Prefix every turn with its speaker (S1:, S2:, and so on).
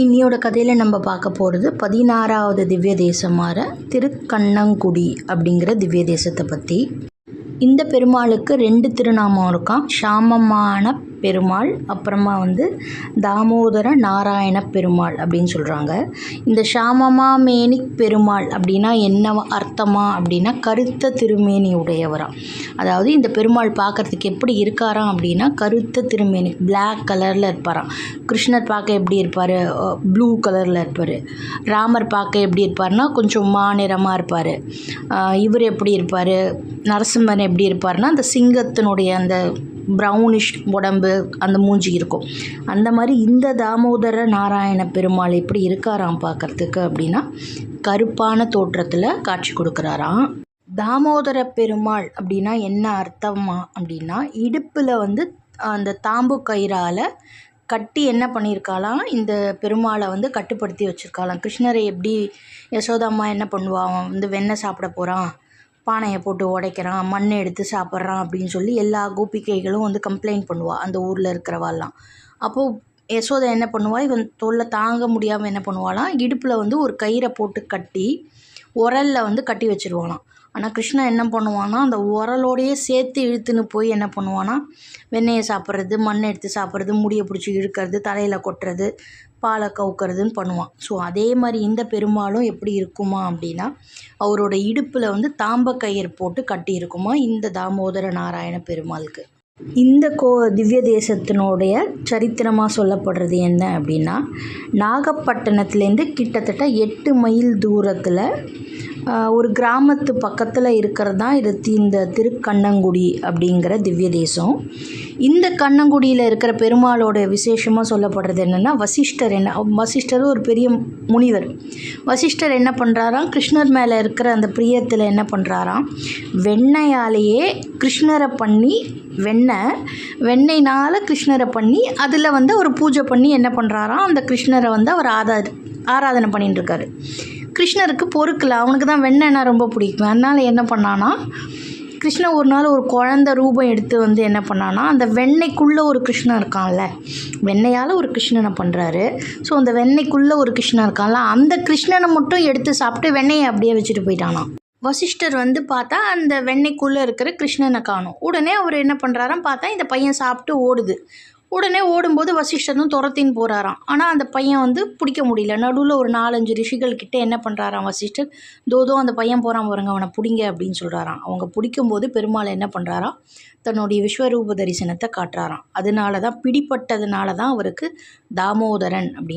S1: இன்னியோட கதையில் நம்ம பார்க்க போகிறது 16வது திவ்ய தேசமான திருக்கண்ணங்குடி அப்படிங்கிற திவ்ய தேசத்தை பற்றி. இந்த பெருமாளுக்கு 2 திருநாமம் இருக்கான். ஷாமமான பெருமாள், அப்புறமா தாமோதர நாராயண பெருமாள் அப்படின்னு சொல்கிறாங்க. இந்த ஷாமமாமேனி பெருமாள் அப்படின்னா என்ன அர்த்தமா அப்படின்னா கருத்த திருமேனி உடையவராம். அதாவது இந்த பெருமாள் பார்க்குறதுக்கு எப்படி இருக்காராம் அப்படின்னா கருத்த திருமேனி, பிளாக் கலரில் இருப்பாராம். கிருஷ்ணர் பார்க்க எப்படி இருப்பார்? ப்ளூ கலரில் இருப்பார். ராமர் பார்க்க எப்படி இருப்பார்னா கொஞ்சம் மாநிறமாக இருப்பார். இவர் எப்படி இருப்பார்? நரசிம்மன் எப்படி இருப்பார்னா அந்த சிங்கத்தினுடைய அந்த ப்ரௌனிஷ் உடம்பு, அந்த மூஞ்சி இருக்கும். அந்த மாதிரி இந்த தாமோதர நாராயண பெருமாள் எப்படி இருக்காராம் பார்க்குறதுக்கு அப்படின்னா கருப்பான தோற்றத்தில் காட்சி கொடுக்குறாராம். தாமோதர பெருமாள் அப்படின்னா என்ன அர்த்தமா அப்படின்னா இடுப்பில் அந்த தாம்பு கயிறால் கட்டி என்ன பண்ணியிருக்காளாம், இந்த பெருமாளை கட்டுப்படுத்தி வச்சுருக்காளாம். கிருஷ்ணரை எப்படி யசோதாம்மா என்ன பண்ணுவான், வெண்ணெய் சாப்பிட போகிறான், பானையை போட்டு உடைக்கிறான், மண்ணை எடுத்து சாப்பிட்றான் அப்படின்னு சொல்லி எல்லா கோபிகைகளும் கம்ப்ளைண்ட் பண்ணுவாள் அந்த ஊரில் இருக்கிறவாள்லாம். அப்போது யசோதை என்ன பண்ணுவாள், இவன் தொல்லை தாங்க முடியாமல் என்ன பண்ணுவாளாம், இடுப்பில் ஒரு கயிறை போட்டு கட்டி உரலில் கட்டி வச்சுருவாளாம். ஆனால் கிருஷ்ணன் என்ன பண்ணுவானா அந்த உரலோடையே சேர்த்து இழுத்துன்னு போய் என்ன பண்ணுவானா வெண்ணெயை சாப்பிட்றது, மண்ணை எடுத்து சாப்பிட்றது, முடியை பிடிச்சி இழுக்கிறது, தலையில் கொட்டுறது, பாலை கவுக்கிறதுன்னு பண்ணுவான். ஸோ அதே மாதிரி இந்த பெருமாளும் எப்படி இருக்குமா அப்படின்னா அவரோட இடுப்பில் தாம்ப கயிறு போட்டு கட்டி இருக்குமா இந்த தாமோதர நாராயண பெருமாளுக்கு. இந்த திவ்ய தேசத்தினுடைய சரித்திரமாக சொல்லப்படுறது என்ன அப்படின்னா நாகப்பட்டினத்துலேருந்து கிட்டத்தட்ட 8 மைல் தூரத்தில் ஒரு கிராமத்து பக்கத்தில் இருக்கிறது தான் இந்த திருக்கண்ணங்குடி அப்படிங்கிற திவ்ய தேசம். இந்த கண்ணங்குடியில் இருக்கிற பெருமாளோட விசேஷமாக சொல்லப்படுறது என்னென்னா வசிஷ்டர் ஒரு பெரிய முனிவர். வசிஷ்டர் என்ன பண்ணுறாராம், கிருஷ்ணர் மேலே இருக்கிற அந்த பிரியத்தில் என்ன பண்ணுறாராம், வெண்ணையாலேயே கிருஷ்ணரை பண்ணி வெண்ணெய்னால் கிருஷ்ணரை பண்ணி அதில் அவர் பூஜை பண்ணி என்ன பண்ணுறாராம் அந்த கிருஷ்ணரை அவர் ஆராதனை பண்ணிட்டு இருக்காரு. கிருஷ்ணருக்கு பொறுக்கல, அவனுக்கு தான் வெண்ணெய்னா ரொம்ப பிடிக்கும். அதனால் என்ன பண்ணானா கிருஷ்ணன் ஒரு நாள் ஒரு குழந்தை ரூபம் எடுத்து என்ன பண்ணானா அந்த வெண்ணெய்க்குள்ளே ஒரு கிருஷ்ணன் இருக்கான்ல, வெண்ணெயால் ஒரு கிருஷ்ணனை பண்ணுறாரு. ஸோ அந்த வெண்ணெய்க்குள்ளே ஒரு கிருஷ்ணன் இருக்கான்ல, அந்த கிருஷ்ணனை மட்டும் எடுத்து சாப்பிட்டு வெண்ணெயை அப்படியே வச்சுட்டு போயிட்டானாம். வசிஷ்டர் பார்த்தா அந்த வெண்ணெய்க்குள்ளே இருக்கிற கிருஷ்ணனை காணும். உடனே அவர் என்ன பண்ணுறாராம், பார்த்தா இந்த பையன் சாப்பிட்டு ஓடுது. உடனே ஓடும்போது வசிஷ்டரும் துரத்தின்னு போகிறாராம். ஆனால் அந்த பையன் பிடிக்க முடியல. நடுவில் ஒரு 4-5 ரிஷிகள் கிட்டே என்ன பண்ணுறாராம் வசிஷ்டர், தோதோ அந்த பையன் போகிறான் பாருங்க, அவனை பிடிங்க அப்படின்னு சொல்கிறாராம். அவங்க பிடிக்கும்போது பெருமாள் என்ன பண்ணுறாராம், தன்னுடைய விஸ்வரூப தரிசனத்தை காட்டுறாராம். அதனால தான் பிடிப்பட்டதுனால தான் அவருக்கு தாமோதரன் அப்படின்னு